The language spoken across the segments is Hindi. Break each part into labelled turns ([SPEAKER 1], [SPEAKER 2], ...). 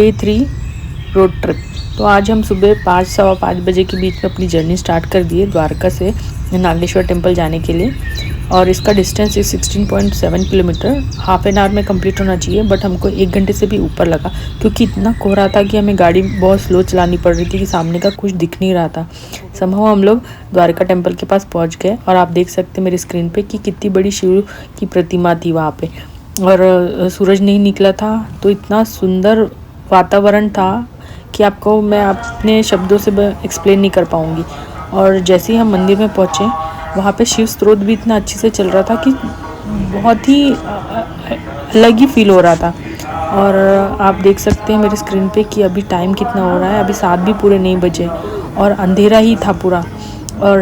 [SPEAKER 1] Day 3 road trip. तो आज हम सुबह 5 सवा 5 बजे के बीच में अपनी जर्नी स्टार्ट कर दिए द्वारका से नागेश्वर टेम्पल जाने के लिए। और इसका distance 16.7 kilometre. Half an hour में कंप्लीट होना चाहिए, बट हमको 1 घंटे से भी ऊपर लगा क्योंकि इतना कोहरा था कि हमें गाड़ी बहुत स्लो चलानी पड़ रही थी कि सामने का कुछ दिख नहीं रहा था। समहाउ हम लोग द्वारका टेम्पल के पास पहुंच गए और आप देख सकते हैं मेरी स्क्रीन पे कि कितनी बड़ी शिव की प्रतिमा थी वहाँ पे। और सूरज नहीं निकला था तो इतना सुंदर वातावरण था कि आपको मैं अपने शब्दों से एक्सप्लेन नहीं कर पाऊँगी। और जैसे ही हम मंदिर में पहुँचे वहाँ पे शिव स्त्रोत भी इतना अच्छे से चल रहा था कि बहुत ही अलग ही फील हो रहा था। और आप देख सकते हैं मेरी स्क्रीन पे कि अभी टाइम कितना हो रहा है। अभी 7 भी पूरे नहीं बजे और अंधेरा ही था पूरा। और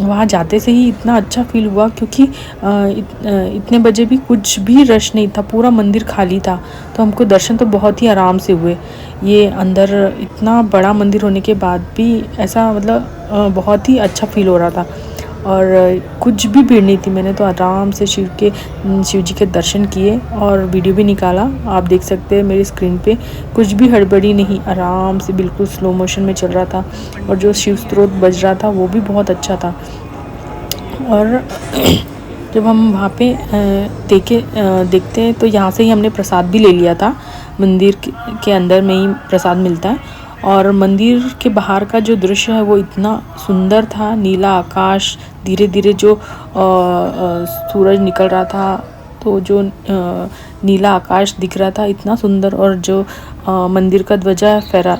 [SPEAKER 1] वहाँ जाते से ही इतना अच्छा फील हुआ क्योंकि इतने बजे भी कुछ भी रश नहीं था, पूरा मंदिर खाली था। तो हमको दर्शन तो बहुत ही आराम से हुए। ये अंदर इतना बड़ा मंदिर होने के बाद भी ऐसा मतलब बहुत ही अच्छा फील हो रहा था और कुछ भी भीड़ नहीं थी। मैंने तो आराम से शिव जी के दर्शन किए और वीडियो भी निकाला। आप देख सकते हैं मेरी स्क्रीन पे कुछ भी हड़बड़ी नहीं, आराम से बिल्कुल स्लो मोशन में चल रहा था। और जो शिव स्त्रोत बज रहा था वो भी बहुत अच्छा था। और जब हम वहाँ पे देखते हैं तो यहाँ से ही हमने प्रसाद भी ले लिया था। मंदिर के अंदर में ही प्रसाद मिलता है। और मंदिर के बाहर का जो दृश्य है वो इतना सुंदर था। नीला आकाश, धीरे धीरे जो सूरज निकल रहा था तो जो नीला आकाश दिख रहा था इतना सुंदर। और जो मंदिर का ध्वजा फहरा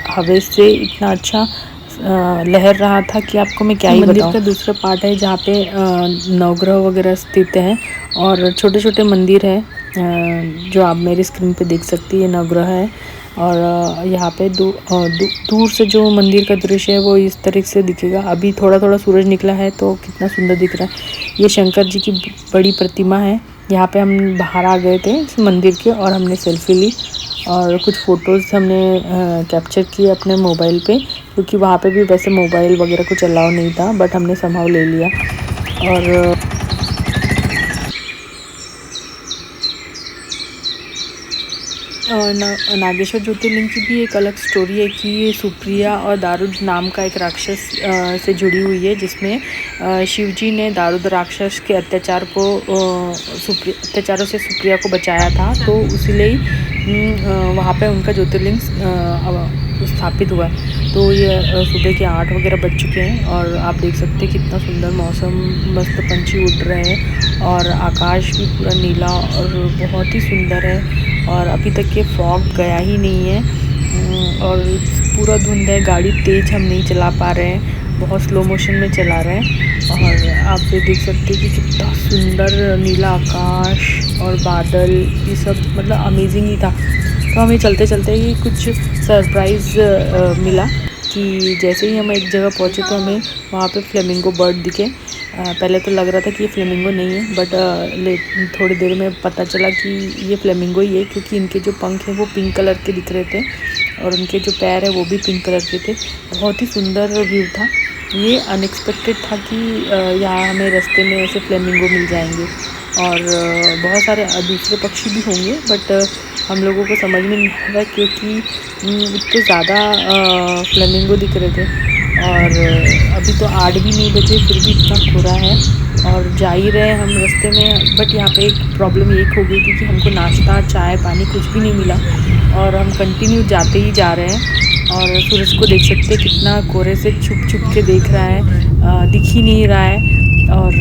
[SPEAKER 1] हवा से इतना अच्छा लहर रहा था कि आपको मैं क्या ही बताऊं। मंदिर का दूसरा पार्ट है जहाँ पे नवग्रह वगैरह स्थित है और छोटे छोटे मंदिर है जो आप मेरी स्क्रीन पे देख सकती है, नवग्रह है। और यहाँ पे दूर से जो मंदिर का दृश्य है वो इस तरीके से दिखेगा। अभी थोड़ा थोड़ा सूरज निकला है तो कितना सुंदर दिख रहा है। ये शंकर जी की बड़ी प्रतिमा है। यहाँ पे हम बाहर आ गए थे इस मंदिर के और हमने सेल्फी ली और कुछ फ़ोटोज़ हमने कैप्चर किए अपने मोबाइल पे, क्योंकि वहाँ पे भी वैसे मोबाइल वगैरह कुछ अलाउ नहीं था, बट हमने समहाउ ले लिया। और नागेश्वर ज्योतिर्लिंग की भी एक अलग स्टोरी है कि ये सुप्रिया और दारूद नाम का एक राक्षस से जुड़ी हुई है, जिसमें शिवजी ने दारूद राक्षस के अत्याचारों से सुप्रिया को बचाया था। तो इसलिए वहाँ पे उनका ज्योतिर्लिंग स्थापित हुआ। तो ये सुबह के 8 वगैरह बज चुके हैं और आप देख सकते हैं कितना सुंदर मौसम, मस्त पंछी उड़ रहे हैं और आकाश भी पूरा नीला और बहुत ही सुंदर है। और अभी तक ये फॉग गया ही नहीं है और पूरा धुंध है। गाड़ी तेज़ हम नहीं चला पा रहे हैं, बहुत स्लो मोशन में चला रहे हैं। और आप देख सकते हैं कि कितना सुंदर नीला आकाश और बादल, ये सब मतलब अमेजिंग ही था। तो हमें चलते चलते ही कुछ सरप्राइज़ मिला कि जैसे ही हम एक जगह पहुँचे तो हमें वहाँ पे फ्लेमिंगो बर्ड दिखे। पहले तो लग रहा था कि ये फ्लेमिंगो नहीं है, बट थोड़ी देर में पता चला कि ये फ्लेमिंगो ही है, क्योंकि इनके जो पंख हैं वो पिंक कलर के दिख रहे थे और उनके जो पैर है वो भी पिंक कलर के थे। बहुत ही सुंदर व्यू था। ये अनएक्सपेक्टेड था कि यहाँ हमें रास्ते में ऐसे फ्लेमिंगो मिल जाएंगे और बहुत सारे दूसरे पक्षी भी होंगे, बट हम लोगों को समझ में नहीं आया क्योंकि इतने ज़्यादा फ्लेमिंगो दिख रहे थे। और अभी तो 8 भी नहीं बजे फिर भी इतना कोहरा है और जा ही रहे हम रास्ते में। बट यहाँ पे एक प्रॉब्लम एक हो गई थी कि हमको नाश्ता, चाय, पानी कुछ भी नहीं मिला और हम कंटिन्यू जाते ही जा रहे हैं। और सूरज को देख सकते हैं कितना कोहरे से छुप छुप के देख रहा है, दिख ही नहीं रहा है। और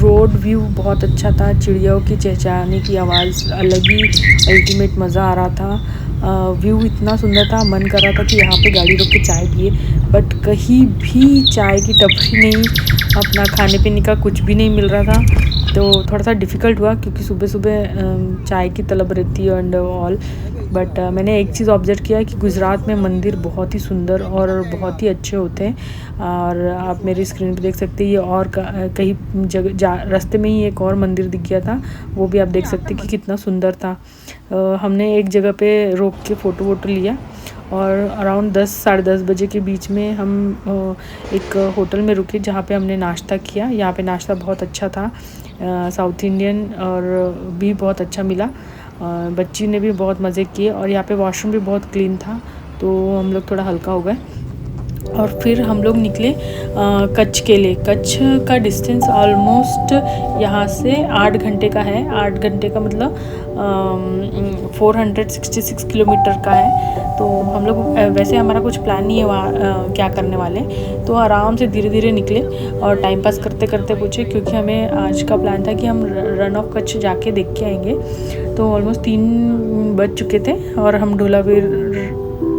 [SPEAKER 1] रोड व्यू बहुत अच्छा था, चिड़ियों की चहचहाने की आवाज़ अलग ही अल्टीमेट मज़ा आ रहा था। व्यू इतना सुंदर था, मन कर रहा था कि यहाँ पे गाड़ी रोक के चाय पिए, बट कहीं भी चाय की टपरी नहीं, अपना खाने पीने का कुछ भी नहीं मिल रहा था। तो थोड़ा सा डिफ़िकल्ट हुआ क्योंकि सुबह सुबह चाय की तलब रहती है एंड ऑल। बट मैंने एक चीज़ ऑब्जर्व किया कि गुजरात में मंदिर बहुत ही सुंदर और बहुत ही अच्छे होते हैं। और आप मेरी स्क्रीन पे देख सकते हैं ये और कहीं जगह रास्ते में ही एक और मंदिर दिख गया था, वो भी आप देख सकते हैं कि कितना सुंदर था। हमने एक जगह पे रोक के फ़ोटो वोटो लिया और अराउंड 10 साढ़े 10 बजे के बीच में हम एक होटल में रुके जहाँ पे हमने नाश्ता किया। यहाँ पे नाश्ता बहुत अच्छा था, साउथ इंडियन और भी बहुत अच्छा मिला। बच्ची ने भी बहुत मज़े किए और यहाँ पे वॉशरूम भी बहुत क्लीन था, तो हम लोग थोड़ा हल्का हो गए। और फिर हम लोग निकले कच्छ के लिए। कच्छ का डिस्टेंस ऑलमोस्ट यहाँ से 8 घंटे का है। 8 घंटे का मतलब 466 किलोमीटर का है। तो हम लोग वैसे हमारा कुछ प्लान नहीं है वहाँ क्या करने वाले, तो आराम से धीरे धीरे निकले और टाइम पास करते करते पूछे, क्योंकि हमें आज का प्लान था कि हम रन ऑफ कच्छ जाके देख के आएंगे। तो ऑलमोस्ट 3 बज चुके थे और हम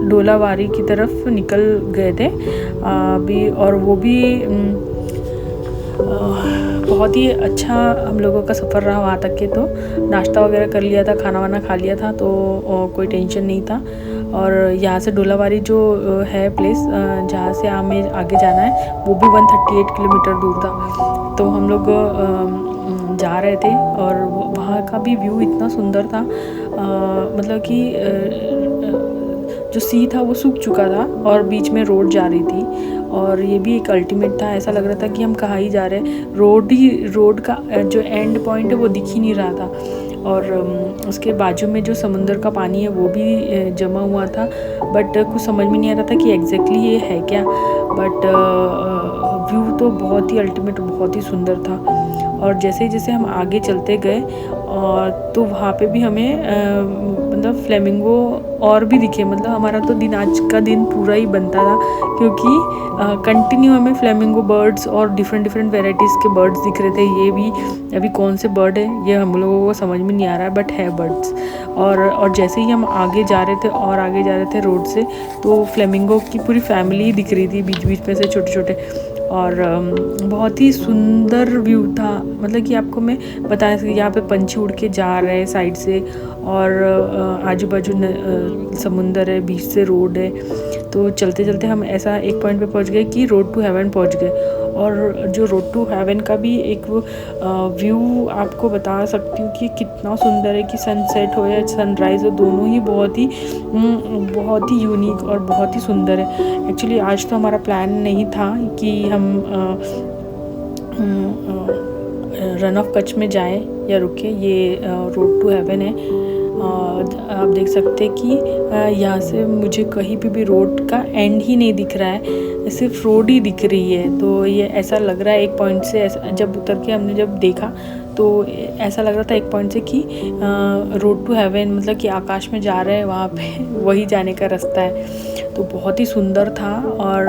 [SPEAKER 1] ढोलावारी की तरफ निकल गए थे अभी। और वो भी बहुत ही अच्छा हम लोगों का सफ़र रहा वहाँ तक के। तो नाश्ता वगैरह कर लिया था, खाना वाना खा लिया था, तो कोई टेंशन नहीं था। और यहाँ से ढोलावारी जो है प्लेस जहाँ से हमें आगे जाना है, वो भी 138 किलोमीटर दूर था। तो हम लोग जा रहे थे और वहाँ का भी व्यू इतना सुंदर था, मतलब कि जो सी था वो सूख चुका था और बीच में रोड जा रही थी। और ये भी एक अल्टीमेट था, ऐसा लग रहा था कि हम कहाँ ही जा रहे हैं। रोड का जो एंड पॉइंट है वो दिख ही नहीं रहा था। और उसके बाजू में जो समुंदर का पानी है वो भी जमा हुआ था, बट कुछ समझ में नहीं आ रहा था कि एग्जैक्टली ये है क्या। बट व्यू तो बहुत ही अल्टीमेट, बहुत ही सुंदर था। और जैसे जैसे हम आगे चलते गए तो वहाँ पे भी हमें मतलब फ्लेमिंगो और भी दिखे। मतलब हमारा तो आज का दिन पूरा ही बनता था, क्योंकि कंटिन्यू हमें फ्लेमिंगो बर्ड्स और डिफरेंट वैराइटीज़ के बर्ड्स दिख रहे थे। ये भी अभी कौन से बर्ड है ये हम लोगों को समझ में नहीं आ रहा है, बट है बर्ड्स। और जैसे ही हम आगे जा रहे थे और आगे जा रहे थे रोड से, तो फ्लेमिंगो की पूरी फैमिली दिख रही थी बीच बीच में से, छोटे छोटे। और बहुत ही सुंदर व्यू था। मतलब कि आपको मैं बता सकती, यहाँ पे पंछी उड़ के जा रहे हैं साइड से, और आजू बाजू समुंदर है, बीच से रोड है। तो चलते चलते हम ऐसा एक पॉइंट पे पहुँच गए कि रोड टू हेवन पहुँच गए। और जो रोड टू हेवन का भी एक व्यू आपको बता सकती हूँ कि कितना सुंदर है, कि सनसेट हो या सनराइज़ हो, दोनों ही बहुत ही यूनिक और बहुत ही सुंदर है। एक्चुअली आज तो हमारा प्लान नहीं था कि हम रन ऑफ कच्छ में जाएं या रुके। ये रोड टू हेवन है। आप देख सकते हैं कि यहाँ से मुझे कहीं भी रोड का एंड ही नहीं दिख रहा है, सिर्फ रोड ही दिख रही है। तो ये ऐसा लग रहा है एक पॉइंट से, ऐसा जब उतर के हमने जब देखा तो ऐसा लग रहा था एक पॉइंट से कि रोड टू हेवन, मतलब कि आकाश में जा रहे हैं, वहाँ पे वही जाने का रास्ता है। तो बहुत ही सुंदर था। और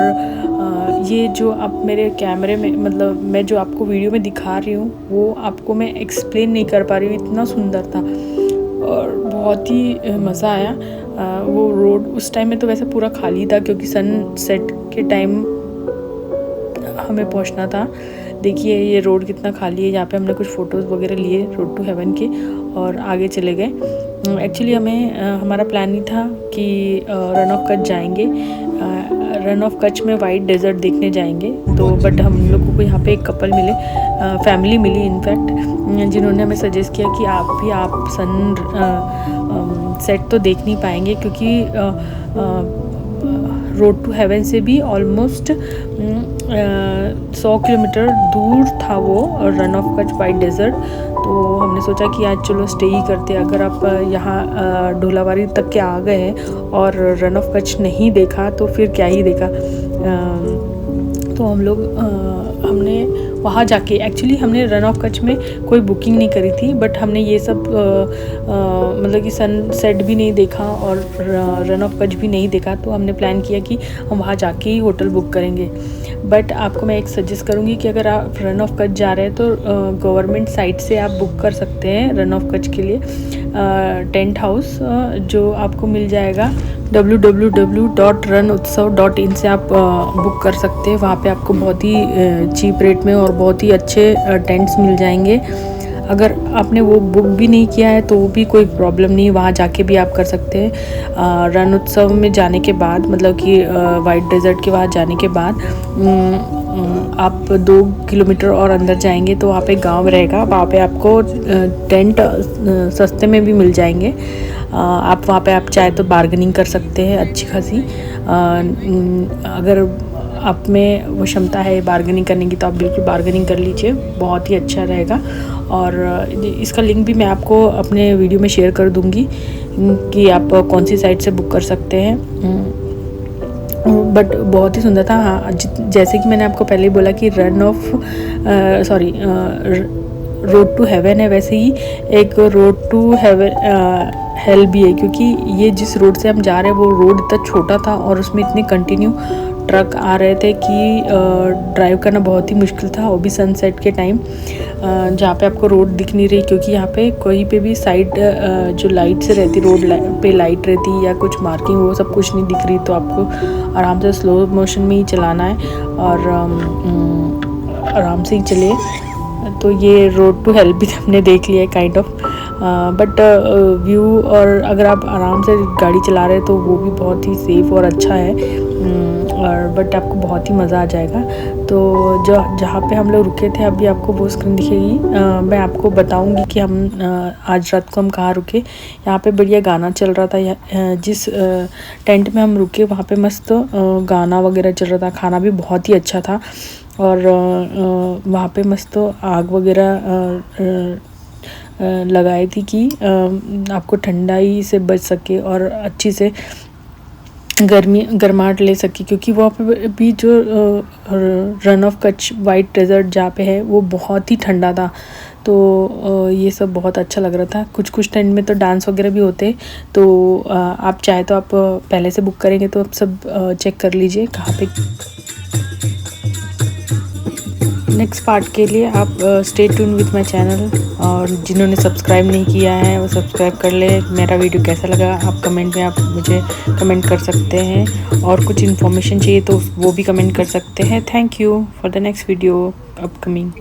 [SPEAKER 1] ये जो आप मेरे कैमरे में, मतलब मैं जो आपको वीडियो में दिखा रही हूँ, वो आपको मैं एक्सप्लेन नहीं कर पा रही हूँ, इतना सुंदर था और बहुत ही मज़ा आया। वो रोड उस टाइम में तो वैसे पूरा खाली था, क्योंकि सनसेट के टाइम हमें पहुंचना था। देखिए ये रोड कितना खाली है। यहाँ पे हमने कुछ फ़ोटोज़ वगैरह लिए रोड टू हेवन के और आगे चले गए। एक्चुअली हमें हमारा प्लान ही था कि रन ऑफ कच्छ जाएंगे, रन ऑफ कच्छ में वाइट डेजर्ट देखने जाएंगे। तो बट हम लोगों को यहाँ पे एक कपल मिले, फैमिली मिली इनफैक्ट, जिन्होंने हमें सजेस्ट किया कि आप सन सेट तो देख नहीं पाएंगे, क्योंकि रोड टू हेवन से भी ऑलमोस्ट 100 किलोमीटर दूर था वो Rann of Kutch white desert. तो हमने सोचा कि आज चलो स्टे ही करते। अगर आप यहाँ ढोलावारी तक के आ गए हैं और रन ऑफ कच्छ नहीं देखा तो फिर क्या ही देखा। तो हमने वहाँ जाके, एक्चुअली हमने रन ऑफ कच्छ में कोई बुकिंग नहीं करी थी, बट हमने ये सब मतलब कि सनसेट भी नहीं देखा और रन ऑफ कच्छ भी नहीं देखा। तो हमने प्लान किया कि हम वहाँ जाके ही होटल बुक करेंगे। बट आपको मैं एक सजेस्ट करूँगी कि अगर आप रन ऑफ कच्छ जा रहे हैं तो गवर्नमेंट साइट से आप बुक कर सकते हैं रन ऑफ कच्छ के लिए टेंट हाउस, जो आपको मिल जाएगा www.runutsav.in से आप बुक कर सकते हैं। वहाँ पे आपको बहुत ही चीप रेट में और बहुत ही अच्छे टेंट्स मिल जाएंगे। अगर आपने वो बुक भी नहीं किया है तो वो भी कोई प्रॉब्लम नहीं, वहाँ जाके भी आप कर सकते हैं। रण उत्सव में जाने के बाद, मतलब कि वाइट डेजर्ट के वहाँ जाने के बाद आप 2 किलोमीटर और अंदर जाएंगे तो वहाँ पे गांव रहेगा। वहाँ पे आपको टेंट सस्ते में भी मिल जाएंगे। आप वहाँ पे आप चाहे तो बार्गेनिंग कर सकते हैं अच्छी खासी। अगर आप में वो क्षमता है बार्गेनिंग करने की तो आप बिल्कुल बार्गेनिंग कर लीजिए, बहुत ही अच्छा रहेगा। और इसका लिंक भी मैं आपको अपने वीडियो में शेयर कर दूँगी कि आप कौन सी साइट से बुक कर सकते हैं। बट बहुत ही सुंदर था। हाँ, जैसे कि मैंने आपको पहले ही बोला कि रोड टू हेवन है, वैसे ही एक रोड टू हेल भी है, क्योंकि ये जिस रोड से हम जा रहे हैं वो रोड इतना छोटा था और उसमें इतने कंटिन्यू ट्रक आ रहे थे कि ड्राइव करना बहुत ही मुश्किल था, वो भी सनसेट के टाइम, जहाँ पे आपको रोड दिख नहीं रही, क्योंकि यहाँ पे कोई पे भी साइड जो लाइट से रहती, रोड पे लाइट रहती या कुछ मार्किंग, वो सब कुछ नहीं दिख रही। तो आपको आराम से स्लो मोशन में ही चलाना है और आराम से ही चले। तो ये रोड टू हेल भी हमने देख लिया है काइंड ऑफ, बट व्यू और अगर आप आराम से गाड़ी चला रहे हैं तो वो भी बहुत ही सेफ़ और अच्छा है, और बट आपको बहुत ही मज़ा आ जाएगा। तो जहाँ पे हम लोग रुके थे अभी आपको वो स्क्रीन दिखेगी। मैं आपको बताऊंगी कि हम आज रात को हम कहाँ रुके। यहाँ पे बढ़िया गाना चल रहा था। जिस टेंट में हम रुके वहाँ पे मस्त गाना वगैरह चल रहा था। खाना भी बहुत ही अच्छा था और वहाँ पे मस्त आग वगैरह लगाई थी कि आपको ठंडाई से बच सके और अच्छी से गर्माहट ले सके, क्योंकि वहाँ पे भी जो Rann of Kutch white desert जहाँ पे है वो बहुत ही ठंडा था। तो ये सब बहुत अच्छा लग रहा था। कुछ टेंट में तो डांस वगैरह भी होते, तो आप चाहे तो आप पहले से बुक करेंगे तो आप सब चेक कर लीजिए कहाँ पे। नेक्स्ट पार्ट के लिए आप stay tune with my channel, और जिन्होंने सब्सक्राइब नहीं किया है वो सब्सक्राइब कर ले। मेरा वीडियो कैसा लगा आप कमेंट में आप मुझे कमेंट कर सकते हैं, और कुछ इन्फॉर्मेशन चाहिए तो वो भी कमेंट कर सकते हैं। Thank you for the next video upcoming.